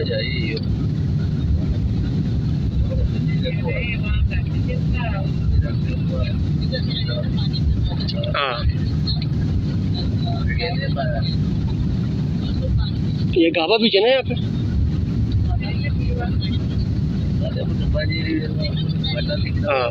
हाँ, ये गावा बीच है ना यहाँ पे। हाँ,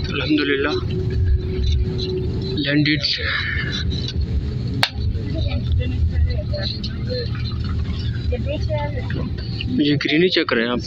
अल्हम्दुलिल्लाह लैंडेड। ये ग्रीन ही चेक रहे हैं आप।